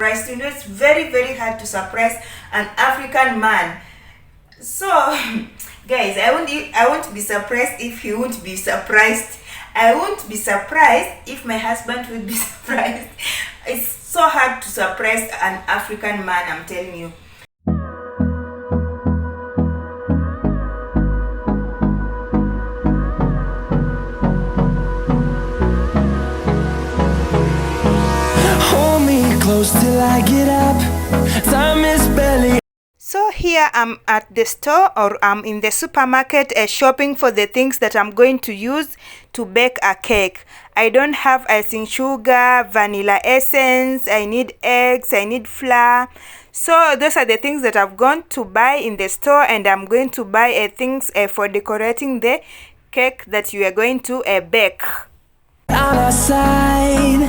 surprised. You know, it's very, very hard to surprise an African man. So, guys, I won't be surprised if he won't be surprised. I won't be surprised if my husband will be surprised. It's so hard to surprise an African man, I'm telling you. Hold me close till I get up. Time is barely. So here I'm at the store, or I'm in the supermarket shopping for the things that I'm going to use to bake a cake. I don't have icing sugar, vanilla essence, I need eggs, I need flour. So those are the things that I've gone to buy in the store, and I'm going to buy things for decorating the cake that you are going to bake. Out our side,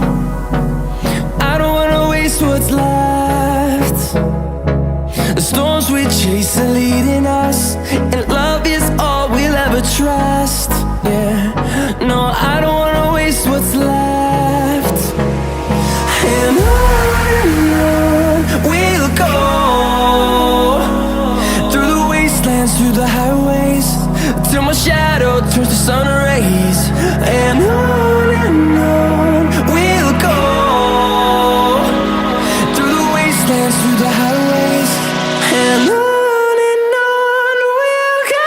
I don't wanna waste what's left. The storms we chase are leading us, and love is all we'll ever trust. Yeah, no, I don't wanna waste what's left. And on we'll go, through the wastelands, through the highways, till my shadow turns to sun rays. And on we'll go, through the wastelands, through the highways, and on we'll go.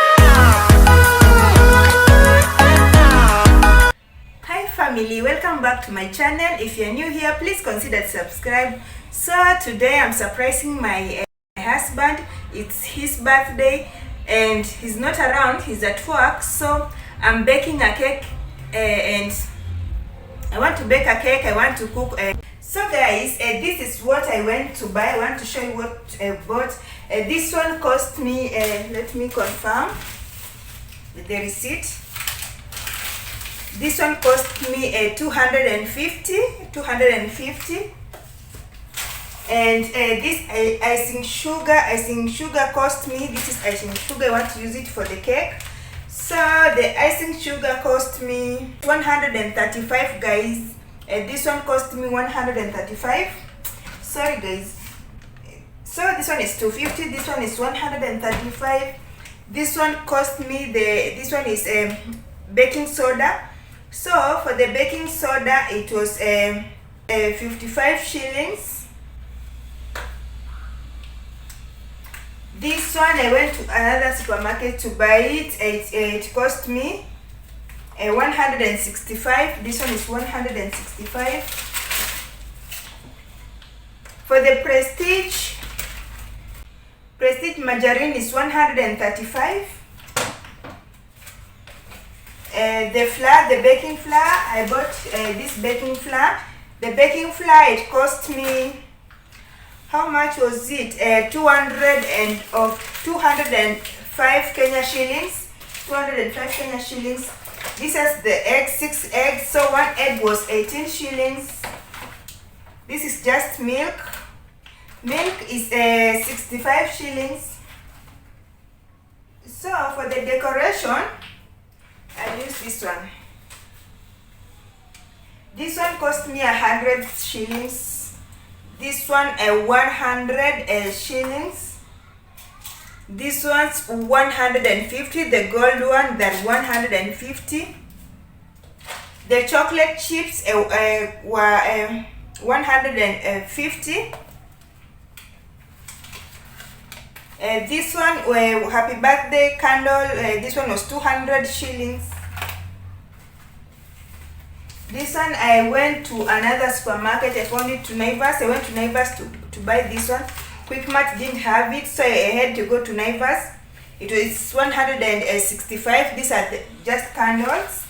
Hi family, welcome back to my channel. If you're new here, please consider to subscribe. So today I'm surprising my husband. It's his birthday and he's not around, he's at work. So I'm baking a cake and I want to bake a cake, I want to cook. So guys, this is what I went to buy. I want to show you what I bought. This one cost me, let me confirm with the receipt. This one cost me 250. And this icing sugar cost me, this is icing sugar, I want to use it for the cake. So the icing sugar cost me 135, guys. This one cost me 135. Sorry guys. So this one is 250, this one is 135. This one cost me this one is baking soda. So for the baking soda it was 55 shillings. This one I went to another supermarket to buy it. It cost me 165. This one is 165. For the prestige margarine is 135. The flour, the baking flour, I bought this baking flour. The baking flour, it cost me, how much was it? 205 Kenya shillings. 205 Kenya shillings. This is the egg, 6 eggs. So one egg was 18 shillings. This is just milk. Milk is 65 shillings. So for the decoration, I use this one. This one cost me 100 shillings. This one 100 shillings. This one's 150. The gold one, that 150. The chocolate chips were 150. This one, happy birthday candle, this one was 200 shillings. This one I went to another supermarket, I found it to Naivas. I went to Naivas to buy this one. Quickmart didn't have it, so I had to go to Naivas. It was 165. These are just candles.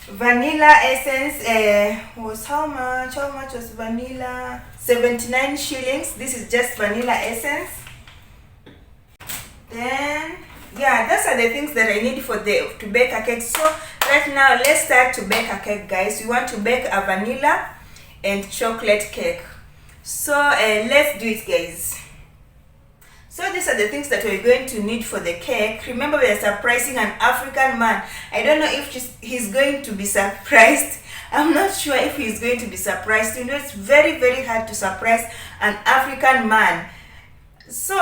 Vanilla essence was how much? How much was vanilla? 79 shillings. This is just vanilla essence. Then yeah, those are the things that I need for to bake a cake. So right now let's start to bake a cake, guys. We want to bake a vanilla and chocolate cake. So let's do it, guys. So these are the things that we're going to need for the cake. Remember, we are surprising an African man. I don't know if he's going to be surprised I'm not sure if he's going to be surprised. You know, it's very, very hard to surprise an African man. So,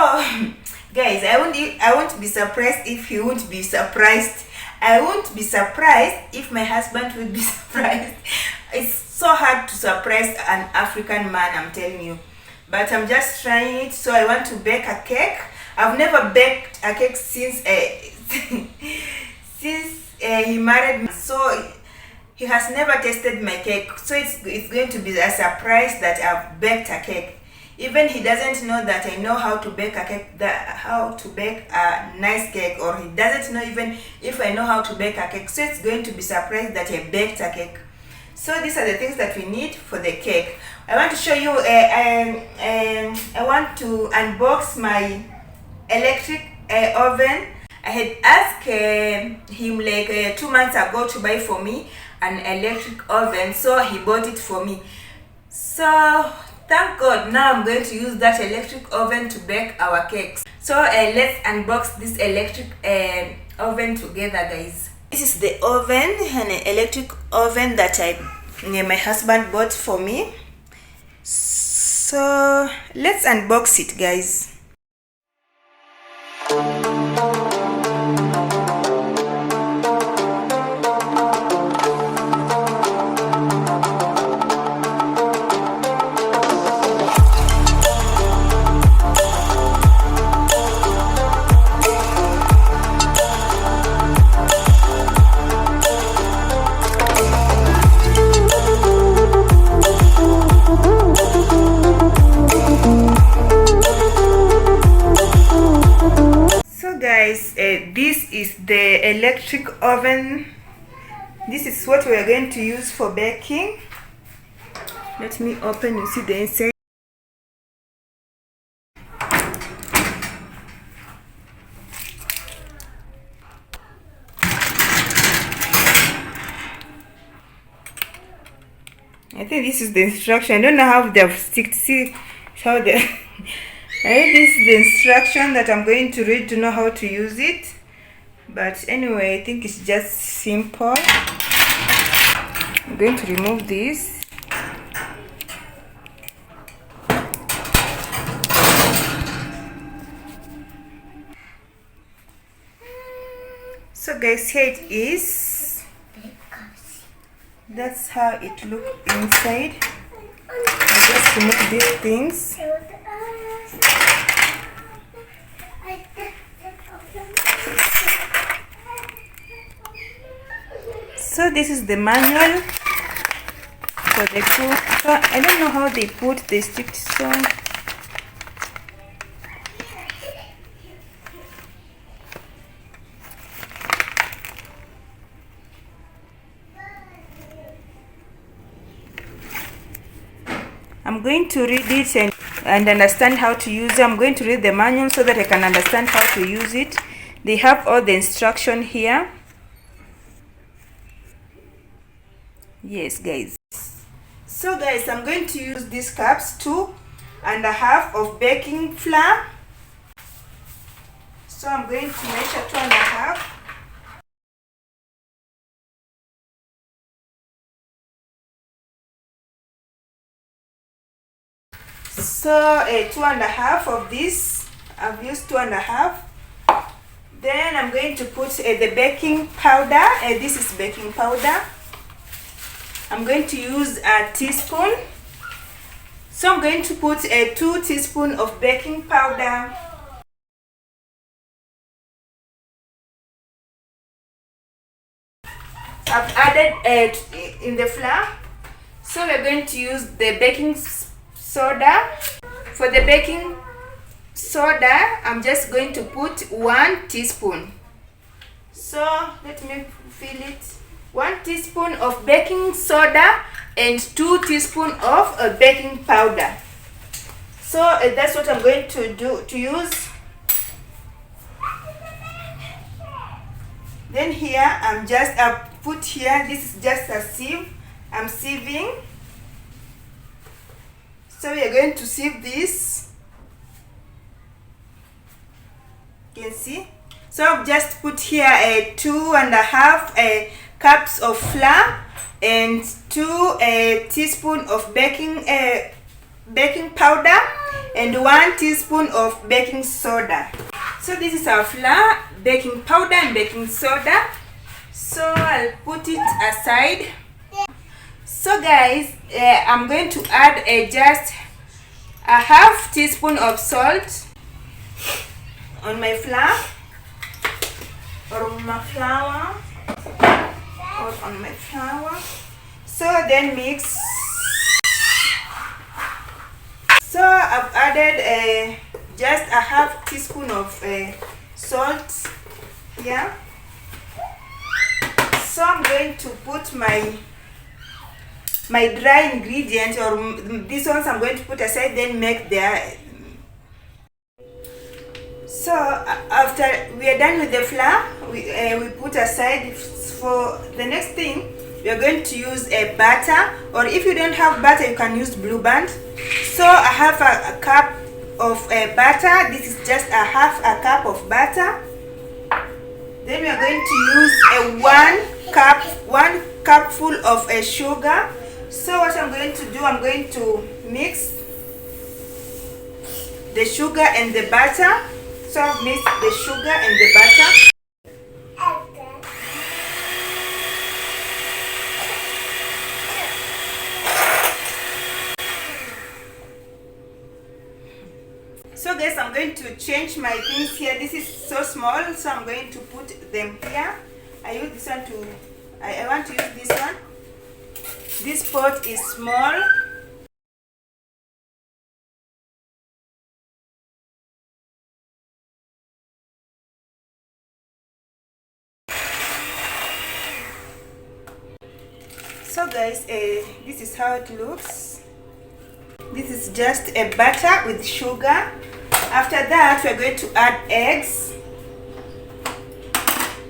guys, I won't be surprised if he won't be surprised. I won't be surprised if my husband would be surprised. It's so hard to surprise an African man, I'm telling you. But I'm just trying it. So I want to bake a cake. I've never baked a cake since he married me. So he has never tasted my cake. So it's going to be a surprise that I've baked a cake. Even he doesn't know that I know how to bake a cake, how to bake a nice cake, or he doesn't know even if I know how to bake a cake. So it's going to be surprised that I baked a cake. So these are the things that we need for the cake. I want to show you, I want to unbox my electric oven. I had asked him like 2 months ago to buy for me an electric oven, so he bought it for me. So thank God, now I'm going to use that electric oven to bake our cakes. So let's unbox this electric oven together, guys. This is the oven, an electric oven that my husband bought for me. So let's unbox it, guys. Guys, this is the electric oven. This is what we are going to use for baking. Let me open, you see the inside. I think this is the instruction. I don't know how they've sticked. See how they this is the instruction that I'm going to read to know how to use it. But anyway, I think it's just simple. I'm going to remove this. So guys, here it is. That's how it looks inside. I just remove these things. So this is the manual for the cook. So I don't know how they put the stick. So I'm going to read it and understand how to use it. I'm going to read the manual so that I can understand how to use it. They have all the instruction here. Yes, guys. So guys, I'm going to use these cups, 2.5 of baking flour. So I'm going to measure 2.5. So 2.5 of this. I've used 2.5. Then I'm going to put the baking powder. This is baking powder. I'm going to use a teaspoon. So I'm going to put 2 teaspoons of baking powder. I've added in the flour. So we're going to use the baking soda. For the baking soda, I'm just going to put 1 teaspoon. So let me fill it. 1 teaspoon of baking soda and 2 teaspoons of baking powder. So that's what I'm going to use. Then here I've put here, this is just a sieve. I'm sieving. So we are going to sieve this. You can see. So I've just put here 2.5 cups of flour, and 2 teaspoons of baking powder and 1 teaspoon of baking soda. So this is our flour, baking powder and baking soda. So I'll put it aside. So guys, I'm going to add just a half teaspoon of salt on my flour or on my flour. So then mix. So I've added just a half teaspoon of salt here. So I'm going to put my dry ingredients, or these ones I'm going to put aside, then make their. So after we are done with the flour, we put aside. For the next thing, we are going to use a butter, or if you don't have butter, you can use Blue Band. So I have a cup of butter. This is just half a cup of butter. Then we are going to use a 1 cupful of sugar. So what I'm going to do, I'm going to mix the sugar and the butter. So I've mixed the sugar and the butter. So guys, I'm going to change my things here. This is so small, so I'm going to put them here. I use this one to, I want to use this one. This pot is small. So guys, this is how it looks. This is just a butter with sugar. After that, we're going to add eggs.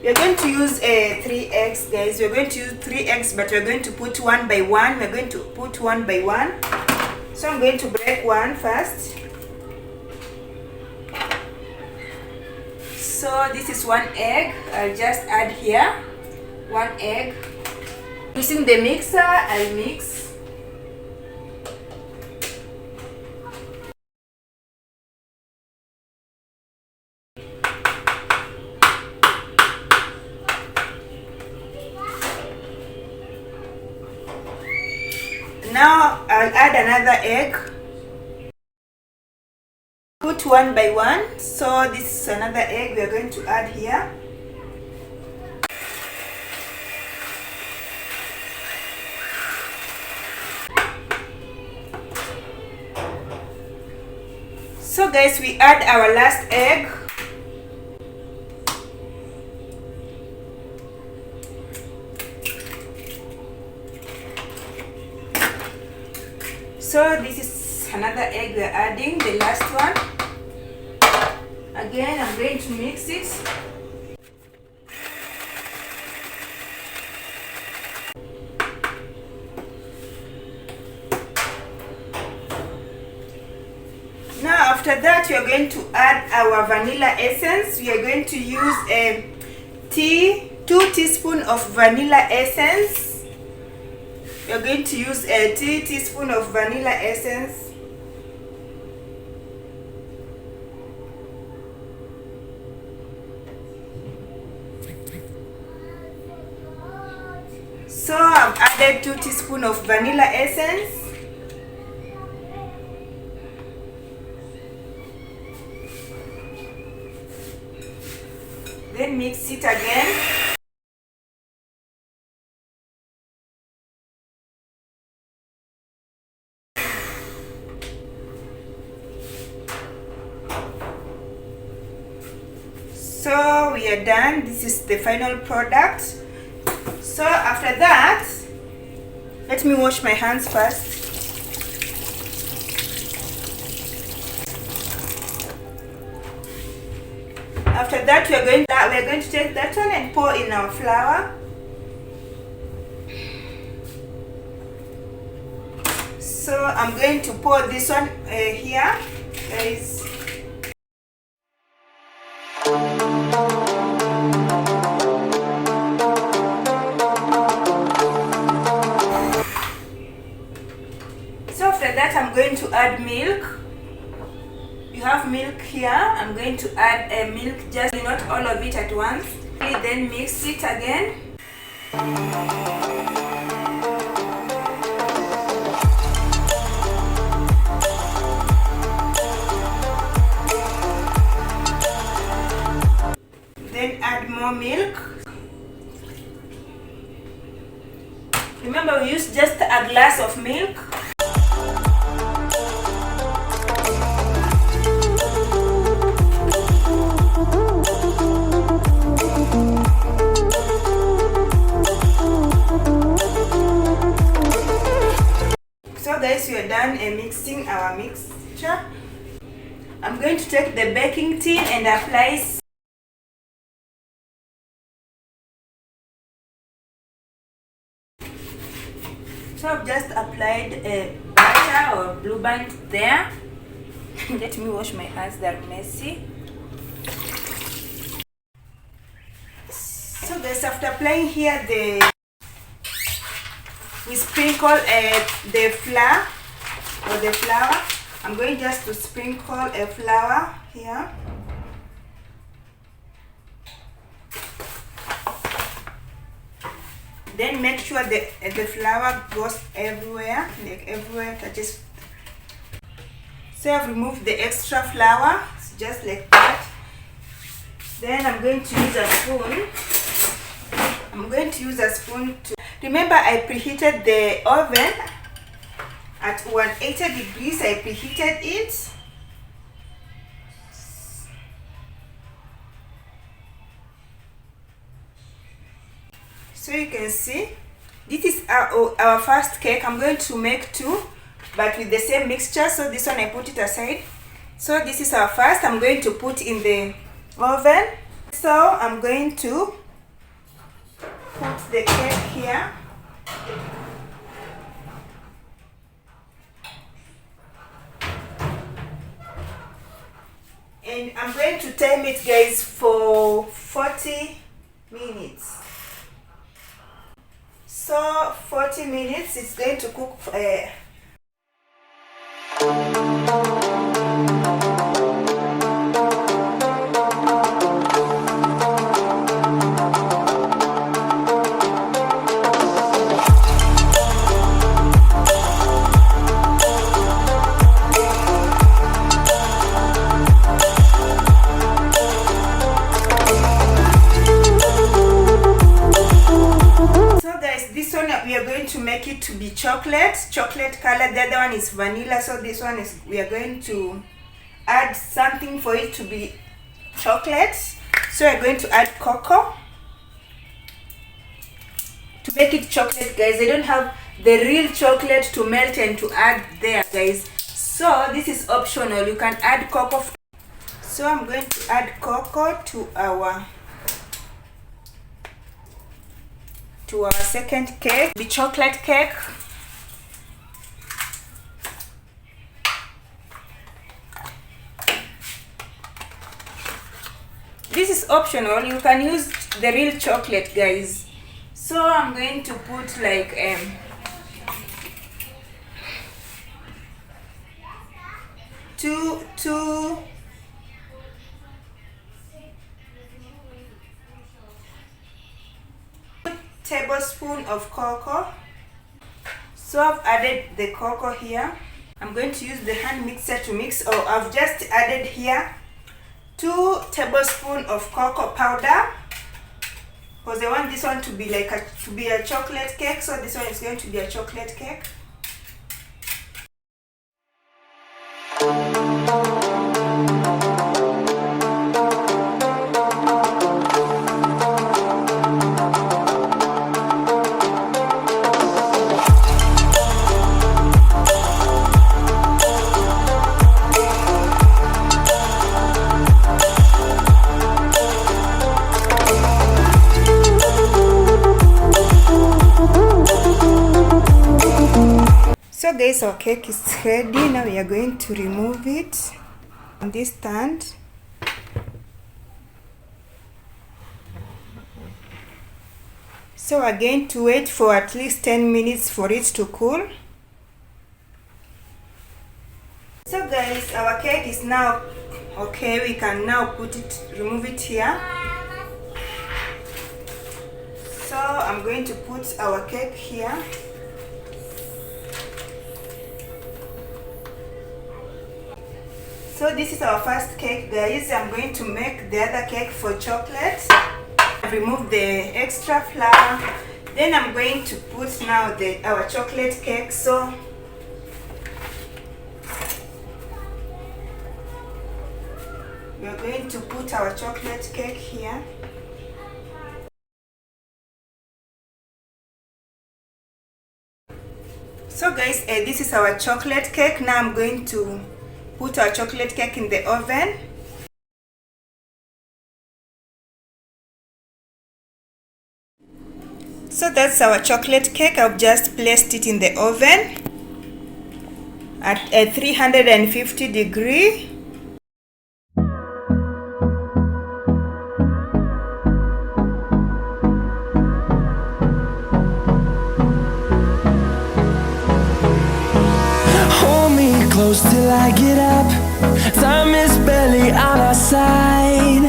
We're going to use 3 eggs, guys. We're going to use 3 eggs, but we're going to put 1 by 1. We're going to put 1 by 1. So I'm going to break one first. So this is 1 egg. I'll just add here 1 egg. Using the mixer, I'll mix. Now I'll add another egg. Put 1 by 1. So this is another egg we are going to add here. So guys, we add our last egg. So this is another egg we are adding, the last one. Again, I'm going to mix it. Now after that, we are going to add our vanilla essence. We are going to use 2 teaspoons of vanilla essence. We are going to use a 2 teaspoons of vanilla essence. So I've added 2 teaspoons of vanilla essence. Then mix it again. So we are done. This is the final product. So after that, let me wash my hands first. After that, we are going to take that one and pour in our flour. So I'm going to pour this one here, guys. I'm going to add milk. You have milk here. I'm going to add milk, just not all of it at once. Then mix it again. Then add more milk. Remember, we use just a glass of milk. So guys, we are done mixing our mixture. I'm going to take the baking tin and apply. So I've just applied a butter or Blue Band there. Let me wash my hands, they're messy. So guys, after applying here, we sprinkle the flour or the flour. I'm going just to sprinkle a flour here. Then make sure the flour goes everywhere, like everywhere touches. So I've removed the extra flour, just like that. Then I'm going to use a spoon. To remember, I preheated the oven at 180 degrees. I preheated it. So you can see, this is our first cake. I'm going to make two, but with the same mixture. So this one I put it aside. So this is our first. I'm going to put in the oven. So I'm going to put the cake here. And I'm going to time it, guys, for 40 minutes. So 40 minutes, it's going to cook. We are going to make it to be chocolate color. The other one is vanilla. So this one is, we are going to add something for it to be chocolate. So we're going to add cocoa to make it chocolate, guys. I don't have the real chocolate to melt and to add there, guys. So this is optional. You can add cocoa. So I'm going to add cocoa to our second cake, the chocolate cake. This is optional. You can use the real chocolate, guys. So I'm going to put like two tablespoons of cocoa. So I've added the cocoa here. I'm going to use the hand mixer to mix. Oh, I've just added here 2 tablespoons of cocoa powder, because I want this one to be like a chocolate cake. So this one is going to be a chocolate cake. So guys, our cake is ready. Now we are going to remove it on this stand. So we're going to wait for at least 10 minutes for it to cool. So guys, our cake is now okay. We can now remove it here. So I'm going to put our cake here. So this is our first cake, guys. I'm going to make the other cake for chocolate. Remove the extra flour. Then I'm going to put now our chocolate cake. So we are going to put our chocolate cake here. So guys, this is our chocolate cake. Now I'm going to put our chocolate cake in the oven. So that's our chocolate cake. I've just placed it in the oven at 350 degrees. Close till I get up. Time is barely on our side.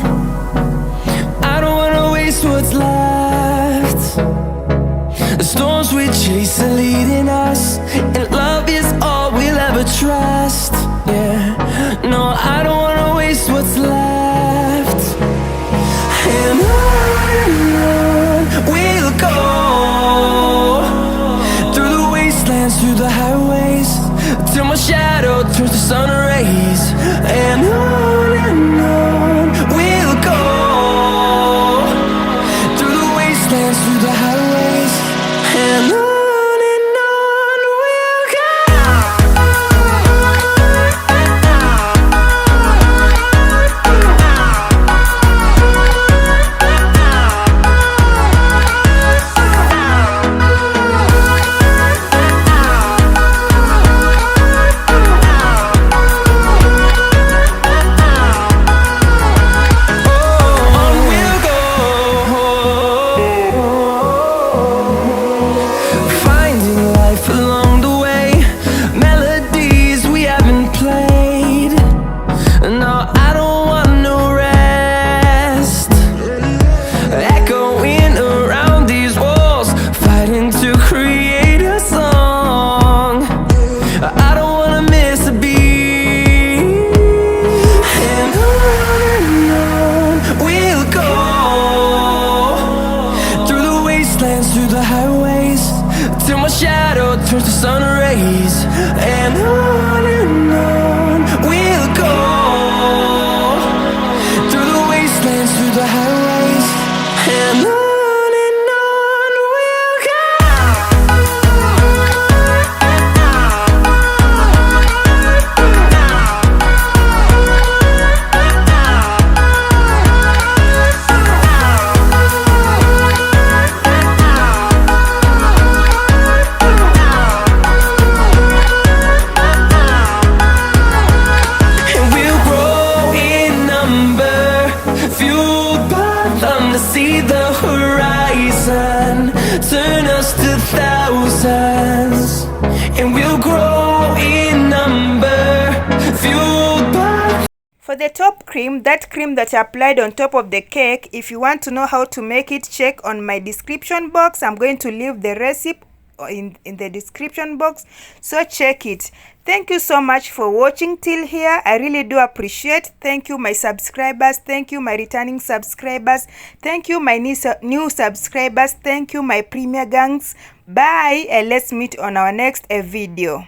I don't wanna waste what's left. The storms we chase are leading us, and love is all we'll ever trust. Yeah, no, I don't wanna waste what's left. And on we'll go, through the wastelands, through the highways, till my shadow turns to sun rays. And on we'll go, through the wastelands, through the highways, and on we'll go. Through the highways, till my shadow turns to sun rays. And on we'll go, through the wastelands, through the highways, and on. See the horizon, turn us to thousands, and we'll grow in number, fueled by. For the top cream, that cream that I applied on top of the cake, if you want to know how to make it, check on my description box. I'm going to leave the recipe in the description box, so check it. Thank you so much for watching till here. I really do appreciate. Thank you my subscribers, thank you my returning subscribers, thank you my new subscribers, thank you my premier gangs. Bye, and let's meet on our next video.